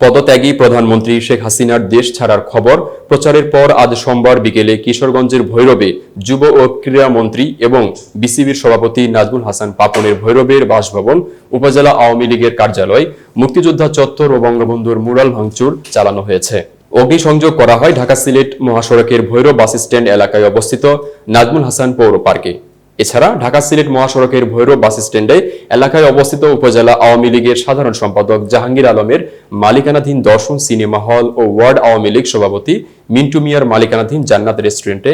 পদত্যাগী প্রধানমন্ত্রী শেখ হাসিনার দেশ ছাড়ার খবর প্রচারের পর আজ সোমবার বিকেলে কিশোরগঞ্জের ভৈরবে যুব ও ক্রীড়া মন্ত্রী এবং বিসিবির সভাপতি নাজমুল হাসান পাপনের ভৈরবের বাসভবন, উপজেলা আওয়ামী লীগের কার্যালয়, মুক্তিযোদ্ধা চত্বর ও বঙ্গবন্ধুর মুরাল ভাঙচুর চালানো হয়েছে। অগ্নিসংযোগ করা হয় ঢাকা-সিলেট মহাসড়কের ভৈরব বাসস্ট্যান্ড এলাকায় অবস্থিত নাজমুল হাসান পৌর পার্কে। এছাড়া ঢাকা-সিলেট মহাসড়কের ভৈরব বাসস্ট্যান্ডে এলাকায় অবস্থিত উপজেলা আওয়ামী লীগের সাধারণ সম্পাদক জাহাঙ্গীর আলমের মালিকানাধীন দর্শন সিনেমা হল ও ওয়ার্ড আওয়ামী লীগ সভাপতি মিন্টু মিয়ার মালিকানাধীন জান্নাত রেস্টুরেন্টে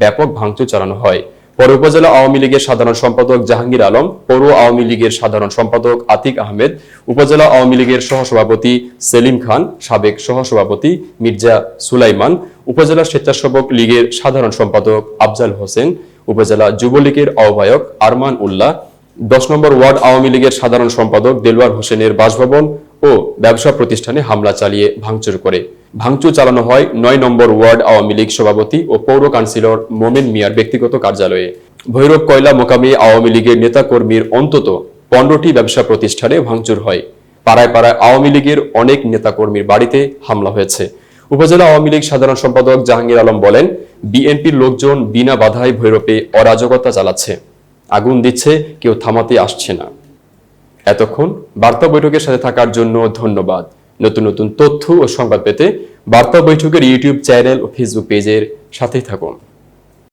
ব্যাপক ভাঙচুর চালানো হয়। পরে উপজেলা আওয়ামী লীগের সাধারণ সম্পাদক জাহাঙ্গীর আলম, পৌর আওয়ামী লীগের সাধারণ সম্পাদক আতিক আহমেদ, উপজেলা আওয়ামী লীগের সহসভাপতি সেলিম খান, সাবেক সহসভাপতি মির্জা সুলাইমান, উপজেলা স্বেচ্ছাসেবক লীগের সাধারণ সম্পাদক আফজাল হোসেন, উপজেলা যুবলীগের আহ্বায়ক আরমান উল্লাহ, 10 নম্বর ওয়ার্ড আওয়ামী লীগের সাধারণ সম্পাদক দেলওয়ার হোসেনের বাসভবন ও ব্যবসা প্রতিষ্ঠানে হামলা চালিয়ে ভাঙচুর করে। ভাঙচুর চালানো হয় 9 নম্বর ওয়ার্ড আওয়ামী লীগ সভাপতি ও পৌর কাউন্সিলর মোমেন মিয়ার ব্যক্তিগত কার্যালয়ে। ভৈরব কয়লা মোকামে আওয়ামী লীগের নেতাকর্মীর অন্তত 15টি ব্যবসা প্রতিষ্ঠানে ভাঙচুর হয়। পাড়ায় পাড়ায় আওয়ামী লীগের অনেক নেতাকর্মীর বাড়িতে হামলা হয়েছে। উপজেলা আওয়ামী লীগ সাধারণ সম্পাদক জাহাঙ্গীর আলম বলেন, বিএনপির লোকজন বিনা বাধায় ভৈরবে অরাজকতা চালাচ্ছে, আগুন দিচ্ছে, কেউ থামাতে আসছে না। এতক্ষণ বার্তা বৈঠকের সাথে থাকার জন্য ধন্যবাদ। নতুন নতুন তথ্য ও সংবাদ পেতে বার্তা বৈঠকের ইউটিউব চ্যানেল ও ফেসবুক পেজের সাথেই থাকুন।